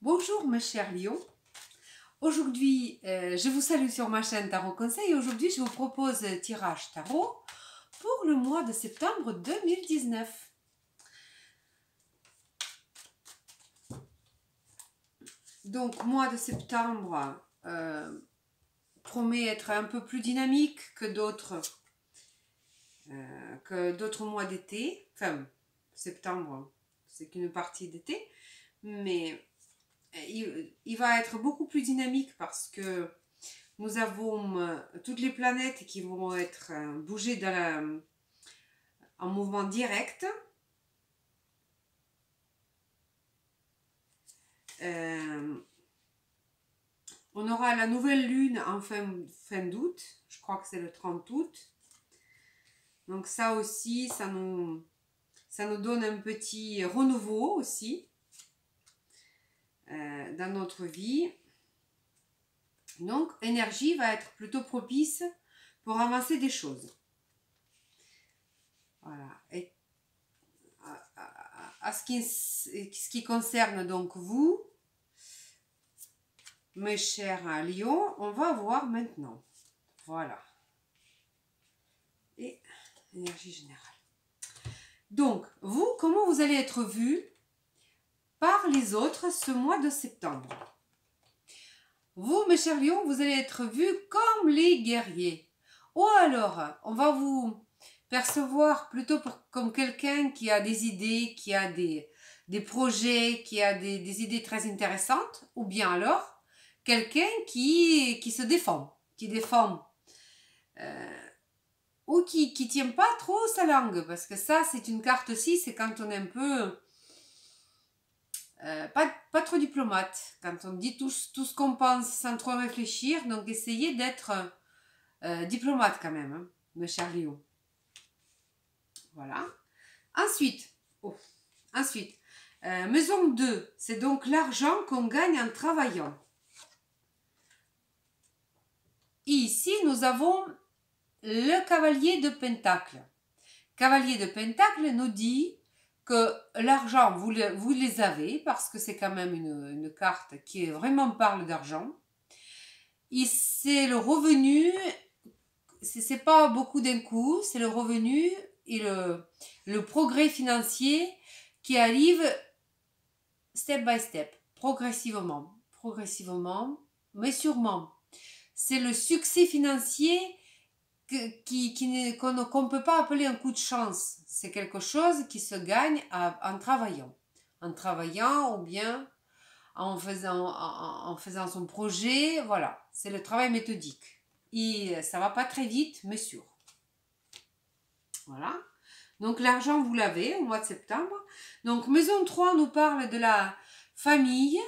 Bonjour mes chers lions, aujourd'hui je vous salue sur ma chaîne Tarot Conseil et aujourd'hui je vous propose un tirage tarot pour le mois de septembre 2019. Donc mois de septembre promet être un peu plus dynamique que d'autres mois d'été, enfin septembre c'est qu'une partie d'été, mais il va être beaucoup plus dynamique parce que nous avons toutes les planètes qui vont être bougées en mouvement direct. On aura la nouvelle lune en fin d'août, je crois que c'est le 30 août. Donc ça aussi, ça nous donne un petit renouveau aussi dans notre vie. Donc, l'énergie va être plutôt propice pour avancer des choses. Voilà. Et ce qui concerne donc vous, mes chers lions, on va voir maintenant. Voilà. Et énergie générale. Donc, vous, comment vous allez être vu par les autres ce mois de septembre? Vous, mes chers lions, vous allez être vus comme les guerriers. Ou alors, on va vous percevoir plutôt comme quelqu'un qui a des idées, qui a des projets, qui a des idées très intéressantes. Ou bien alors, quelqu'un qui se défend, ou qui tient pas trop sa langue. Parce que ça, c'est une carte aussi, c'est quand on est un peu... pas trop diplomate, quand on dit tout ce qu'on pense sans trop réfléchir, donc essayez d'être diplomate quand même, hein, mes chers lions. Voilà. Ensuite, maison 2, c'est donc l'argent qu'on gagne en travaillant. Et ici, nous avons le cavalier de Pentacle. Cavalier de Pentacle nous dit que l'argent, vous les avez, parce que c'est quand même une carte qui vraiment parle d'argent. Et c'est le revenu, c'est pas beaucoup d'un coup, c'est le revenu et le progrès financier qui arrive step by step, progressivement, mais sûrement. C'est le succès financier qu'on ne peut pas appeler un coup de chance. C'est quelque chose qui se gagne en travaillant. En travaillant ou bien en faisant son projet. Voilà, c'est le travail méthodique. Et ça va pas très vite, mais sûr. Voilà. Donc l'argent, vous l'avez au mois de septembre. Donc maison 3 nous parle de la famille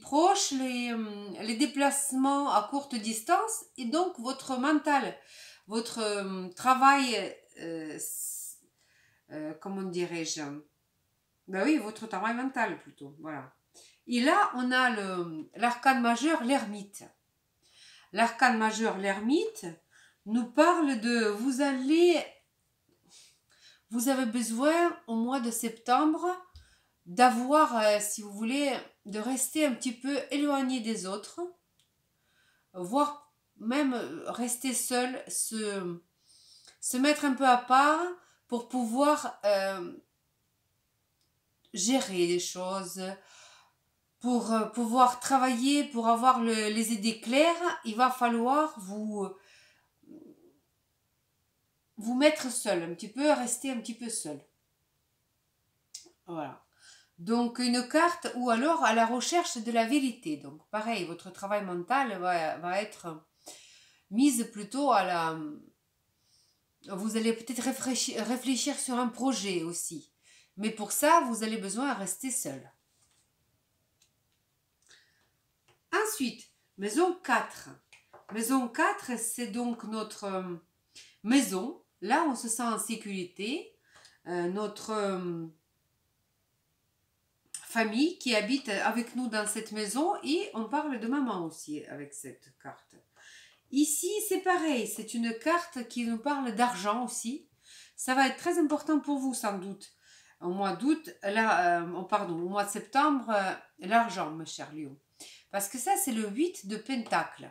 proche, les déplacements à courte distance et donc votre mental, votre travail, comment dirais-je, ben oui, votre travail mental plutôt, voilà. Et là, on a l'arcane majeur, l'ermite. L'arcane majeur, l'ermite, nous parle de vous avez besoin au mois de septembre d'avoir, si vous voulez, de rester un petit peu éloigné des autres, voire même rester seul, se mettre un peu à part pour pouvoir gérer les choses, pour pouvoir travailler, pour avoir les idées claires. Il va falloir vous mettre seul, un petit peu, rester un petit peu seul. Voilà. Donc une carte, ou alors à la recherche de la vérité. Donc pareil, votre travail mental va être mise plutôt à la... Vous allez peut-être réfléchir sur un projet aussi. Mais pour ça, vous avez besoin de rester seul. Ensuite, maison 4. Maison 4, c'est donc notre maison. Là, on se sent en sécurité. Notre... famille qui habite avec nous dans cette maison, et on parle de maman aussi avec cette carte. Ici, c'est pareil, c'est une carte qui nous parle d'argent aussi. Ça va être très important pour vous sans doute. Au mois d'août, là, pardon, au mois de septembre, l'argent, mes chers lions. Parce que ça, c'est le 8 de Pentacle.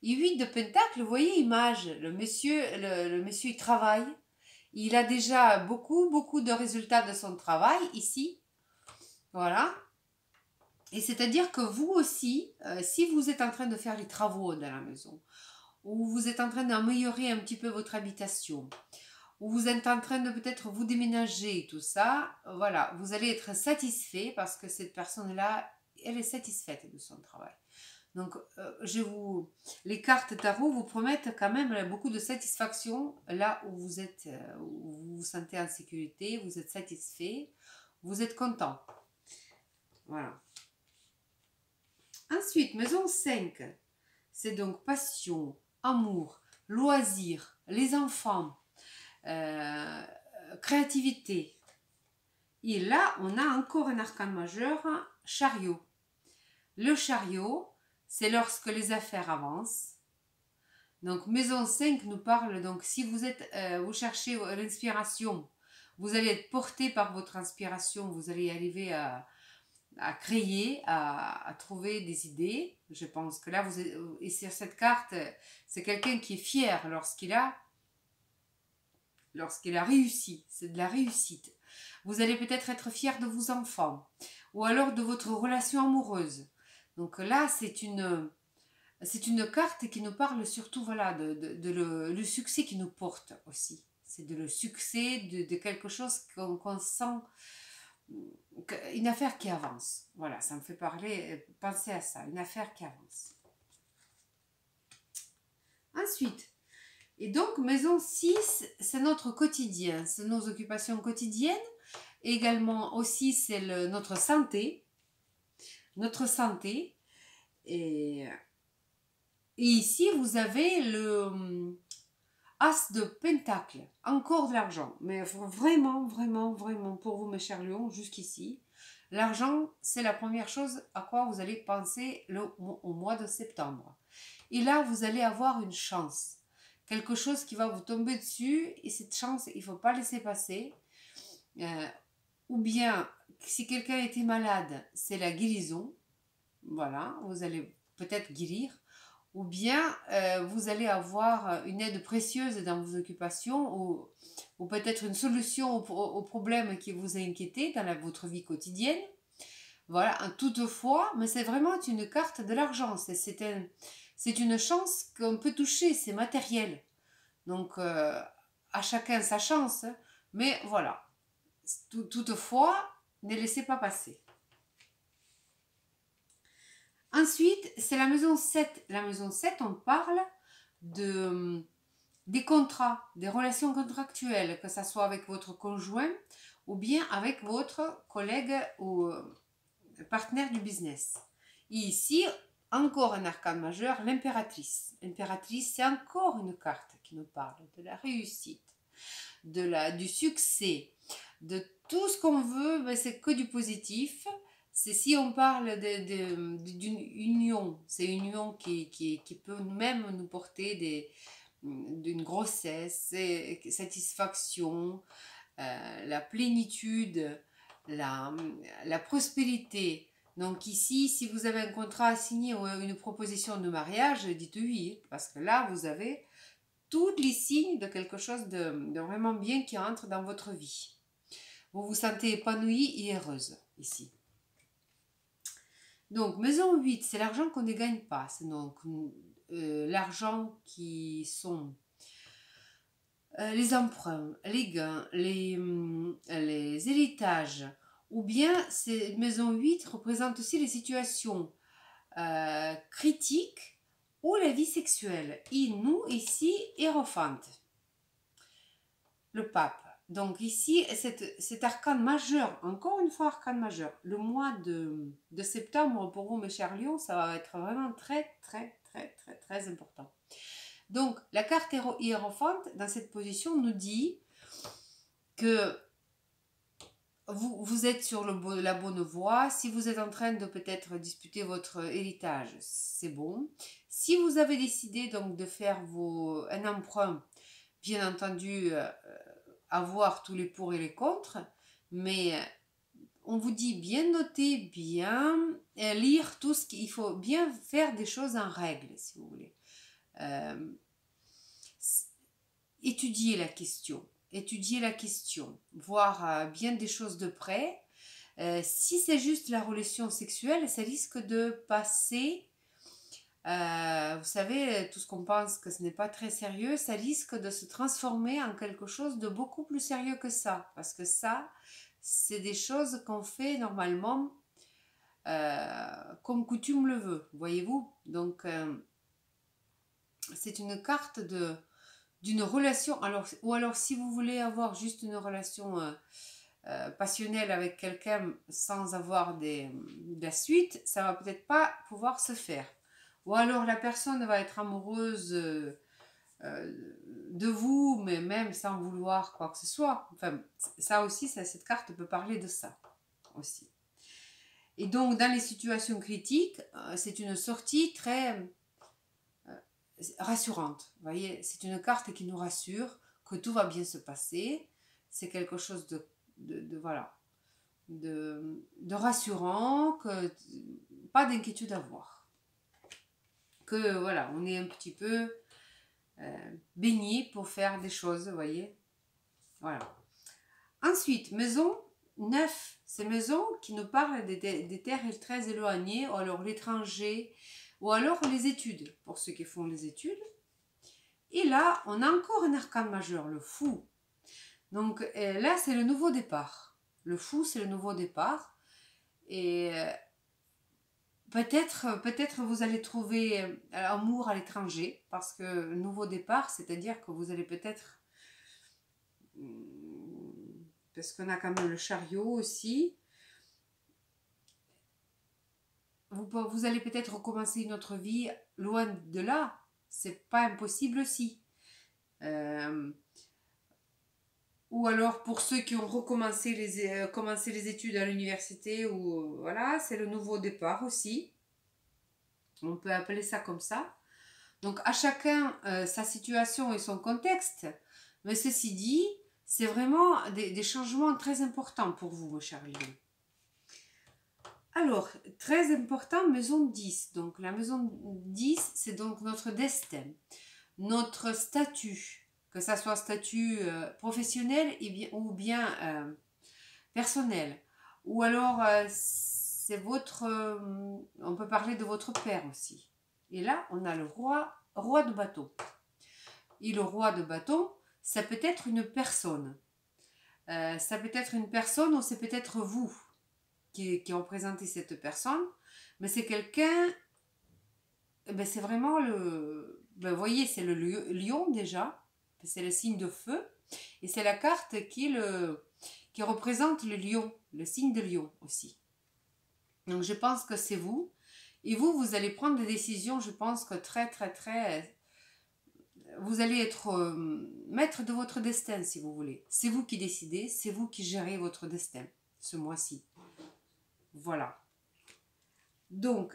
Et 8 de Pentacle, vous voyez, image, le monsieur, il travaille. Il a déjà beaucoup, beaucoup de résultats de son travail ici. Voilà. Et c'est-à-dire que vous aussi, si vous êtes en train de faire les travaux dans la maison, ou vous êtes en train d'améliorer un petit peu votre habitation, ou vous êtes en train de peut-être vous déménager, tout ça, voilà, vous allez être satisfait parce que cette personne-là, elle est satisfaite de son travail. Donc, les cartes tarot vous promettent quand même beaucoup de satisfaction là où vous êtes, où vous vous sentez en sécurité, vous êtes satisfait, vous êtes content. Voilà. Ensuite, maison 5, c'est donc passion, amour, loisirs, les enfants, créativité. Et là, on a encore un arcane majeur, chariot. Le chariot, c'est lorsque les affaires avancent. Donc, maison 5 nous parle, donc si vous cherchez l'inspiration, vous allez être porté par votre inspiration, vous allez arriver à créer, à trouver des idées. Je pense que là, et sur cette carte, c'est quelqu'un qui est fier lorsqu'il a réussi. C'est de la réussite. Vous allez peut-être être fier de vos enfants ou alors de votre relation amoureuse. Donc là, c'est une carte qui nous parle surtout voilà, le succès qui nous porte aussi. C'est de le succès de quelque chose qu'on sent, une affaire qui avance. Voilà, ça me fait penser à ça, une affaire qui avance. Ensuite, et donc maison 6, c'est notre quotidien, c'est nos occupations quotidiennes. Également aussi, c'est notre santé. Notre santé. Et ici, vous avez le As de Pentacle. Encore de l'argent. Mais vraiment, vraiment, vraiment, pour vous, mes chers lions, jusqu'ici, l'argent, c'est la première chose à quoi vous allez penser au mois de septembre. Et là, vous allez avoir une chance. Quelque chose qui va vous tomber dessus. Et cette chance, il ne faut pas laisser passer. Ou bien, si quelqu'un était malade, c'est la guérison. Voilà, vous allez peut-être guérir. Ou bien, vous allez avoir une aide précieuse dans vos occupations ou peut-être une solution au problème qui vous a inquiété dans votre vie quotidienne. Voilà, toutefois, mais c'est vraiment une carte de l'argent. C'est une chance qu'on peut toucher, c'est matériel. Donc, à chacun sa chance. Mais voilà, toutefois, ne laissez pas passer. Ensuite, c'est la maison 7. La maison 7, on parle des contrats, des relations contractuelles, que ce soit avec votre conjoint ou bien avec votre collègue ou partenaire du business. Et ici, encore un arcane majeur, l'impératrice. L'impératrice, c'est encore une carte qui nous parle de la réussite, du succès, de tout ce qu'on veut, mais c'est que du positif. C'est si on parle d'une union, c'est une union qui peut même nous porter d'une grossesse, satisfaction, la plénitude, la prospérité. Donc ici, si vous avez un contrat à signer ou une proposition de mariage, dites oui, parce que là, vous avez tous les signes de quelque chose de vraiment bien qui entre dans votre vie. Vous vous sentez épanouie et heureuse ici. Donc, maison 8, c'est l'argent qu'on ne gagne pas. C'est donc l'argent qui sont les emprunts, les gains, les héritages. Ou bien, maison 8 représente aussi les situations critiques ou la vie sexuelle. Et nous, ici, Hiérophante, le pape. Donc ici, cet arcane majeur, encore une fois arcane majeur, le mois de septembre pour vous mes chers lions, ça va être vraiment très très très très très important. Donc la carte hiérophante dans cette position nous dit que vous êtes sur la bonne voie. Si vous êtes en train de peut-être disputer votre héritage, c'est bon. Si vous avez décidé donc de faire un emprunt, bien entendu, avoir tous les pour et les contre, Mais on vous dit bien noter, bien lire tout ce qu'il faut, bien faire des choses en règle, si vous voulez. Euh, étudier la question, voir bien des choses de près. Si c'est juste la relation sexuelle, ça risque de passer, vous savez, tout ce qu'on pense que ce n'est pas très sérieux, ça risque de se transformer en quelque chose de beaucoup plus sérieux que ça. Parce que ça, c'est des choses qu'on fait normalement comme coutume le veut, voyez-vous. Donc, c'est une carte d'une relation. Alors, ou alors, si vous voulez avoir juste une relation passionnelle avec quelqu'un sans avoir de la suite, ça va peut-être pas pouvoir se faire. Ou alors, la personne va être amoureuse de vous, mais même sans vouloir quoi que ce soit. Enfin, ça aussi, cette carte peut parler de ça aussi. Et donc, dans les situations critiques, c'est une sortie très rassurante. Vous voyez, c'est une carte qui nous rassure que tout va bien se passer. C'est quelque chose voilà, de rassurant, que pas d'inquiétude à avoir. Que voilà, on est un petit peu baigné pour faire des choses, vous voyez. Voilà. Ensuite, maison 9, c'est maison qui nous parle des terres très éloignées, ou alors l'étranger, ou alors les études, pour ceux qui font les études. Et là, on a encore un arcane majeur, le fou. Donc là, c'est le nouveau départ. Le fou, c'est le nouveau départ. Et peut-être vous allez trouver amour à l'étranger, parce que nouveau départ, c'est-à-dire que vous allez peut-être... Parce qu'on a quand même le chariot aussi. Vous allez peut-être recommencer une autre vie loin de là. C'est pas impossible aussi. Ou alors pour ceux qui ont recommencé commencé les études à l'université, ou voilà, c'est le nouveau départ aussi. On peut appeler ça comme ça. Donc à chacun sa situation et son contexte. Mais ceci dit, c'est vraiment des changements très importants pour vous, mon cher Lion. Alors, très important, maison 10. Donc la maison 10, c'est donc notre destin, notre statut, que ça soit statut professionnel ou bien personnel. Ou alors, c'est votre... on peut parler de votre père aussi. Et là, on a le roi de bâton. Et le roi de bâton, ça peut être une personne. Ça peut être une personne ou c'est peut-être vous qui représentez cette personne. Mais c'est quelqu'un... Ben c'est vraiment le... Ben vous voyez, c'est le lion déjà. C'est le signe de feu. Et c'est la carte qui représente le lion, le signe de lion aussi. Donc je pense que c'est vous. Et vous allez prendre des décisions, je pense que très... Vous allez être maître de votre destin, si vous voulez. C'est vous qui décidez, c'est vous qui gérez votre destin ce mois-ci. Voilà. Donc,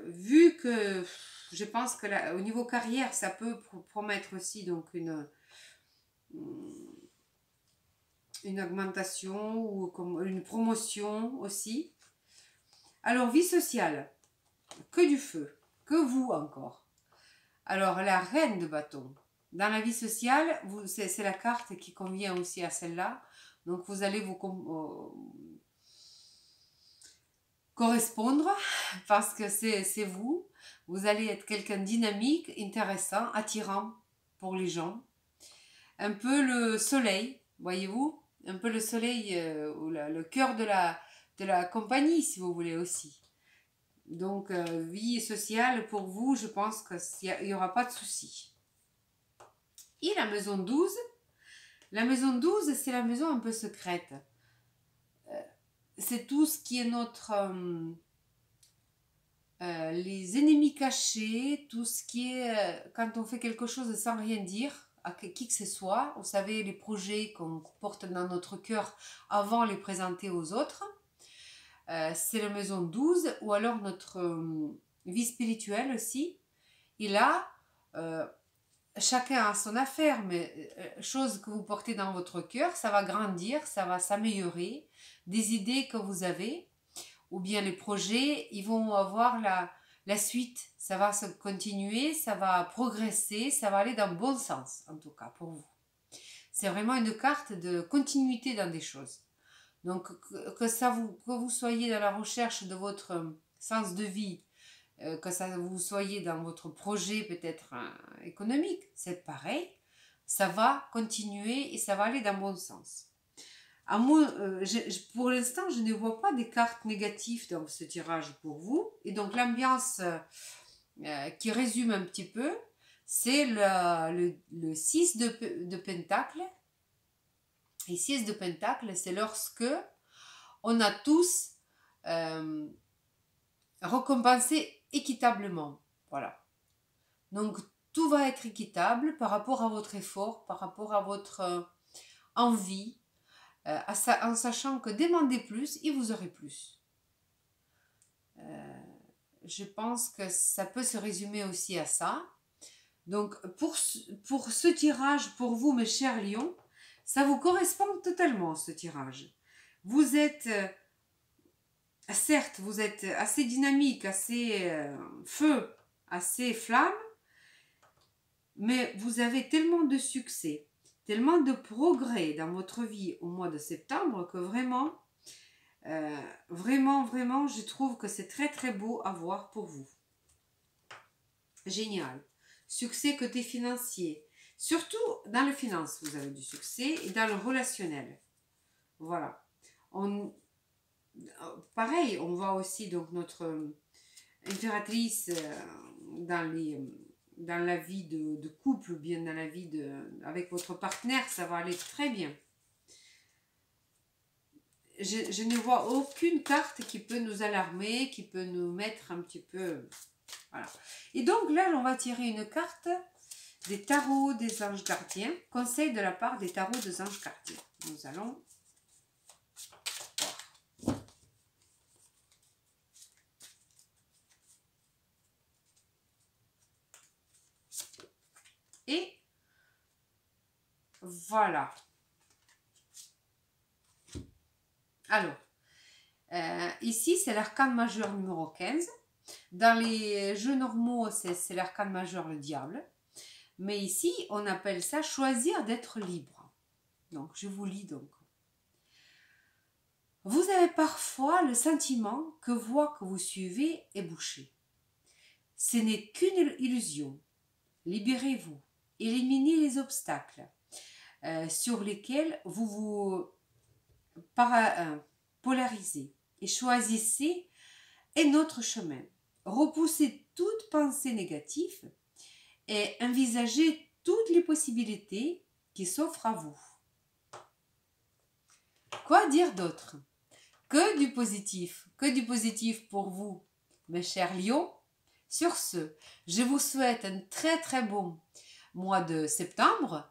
vu que je pense que là, au niveau carrière, ça peut promettre aussi donc une augmentation ou comme une promotion aussi. Alors, vie sociale, que du feu, que vous encore. Alors, la reine de bâton. Dans la vie sociale, c'est la carte qui convient aussi à celle-là. Donc, vous allez vous correspondre parce que c'est vous. Vous allez être quelqu'un de dynamique, intéressant, attirant pour les gens. Un peu le soleil, voyez-vous? Un peu le soleil ou le cœur de la compagnie, si vous voulez aussi. Donc, vie sociale, pour vous, je pense qu'il n'y aura pas de souci. Et la maison 12, c'est la maison un peu secrète. C'est tout ce qui est les ennemis cachés, tout ce qui est quand on fait quelque chose sans rien dire à qui que ce soit. Vous savez, les projets qu'on porte dans notre cœur avant les présenter aux autres. C'est la maison 12 ou alors notre vie spirituelle aussi. Et là, chacun a son affaire, mais chose que vous portez dans votre cœur, ça va grandir, ça va s'améliorer. Des idées que vous avez, ou bien les projets, ils vont avoir la suite. Ça va se continuer, ça va progresser, ça va aller dans le bon sens, en tout cas, pour vous. C'est vraiment une carte de continuité dans des choses. Donc, que vous soyez dans la recherche de votre sens de vie, que ça vous soyez dans votre projet peut-être économique, c'est pareil. Ça va continuer et ça va aller dans le bon sens. À moi, pour l'instant, je ne vois pas des cartes négatives dans ce tirage pour vous. Et donc, l'ambiance qui résume un petit peu, c'est le 6 de Pentacle. Et 6 de Pentacle, c'est lorsque on a tous récompensé équitablement. Voilà. Donc, tout va être équitable par rapport à votre effort, par rapport à votre envie, en sachant que demandez plus et vous aurez plus. Je pense que ça peut se résumer aussi à ça. Donc, pour ce tirage, pour vous, mes chers lions, ça vous correspond totalement, ce tirage. Vous êtes, certes, vous êtes assez dynamique, assez feu, assez flamme, mais vous avez tellement de succès, tellement de progrès dans votre vie au mois de septembre que vraiment, vraiment, je trouve que c'est très, très beau à voir pour vous. Génial. Succès côté financier. Surtout dans les finances, vous avez du succès et dans le relationnel. Voilà. Pareil, on voit aussi donc notre impératrice dans la vie de couple ou bien dans la vie avec votre partenaire, ça va aller très bien. Je ne vois aucune carte qui peut nous alarmer, qui peut nous mettre un petit peu... Voilà. Et donc là, on va tirer une carte des tarots des anges gardiens. Conseil de la part des tarots des anges gardiens. Nous allons voir. Et voilà. Alors, ici, c'est l'arcane majeur numéro 15. Dans les jeux normaux, c'est l'arcane majeur, le diable. Mais ici, on appelle ça choisir d'être libre. Donc, je vous lis donc. Vous avez parfois le sentiment que voie que vous suivez est bouchée. Ce n'est qu'une illusion. Libérez-vous. Éliminez les obstacles sur lesquels vous vous polarisez et choisissez un autre chemin. Repoussez toute pensée négative et envisagez toutes les possibilités qui s'offrent à vous. Quoi dire d'autre? Que du positif pour vous, mes chers lions. Sur ce, je vous souhaite un très très bon mois de septembre,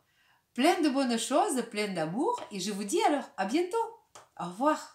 plein de bonnes choses, plein d'amour, et je vous dis alors à bientôt. Au revoir.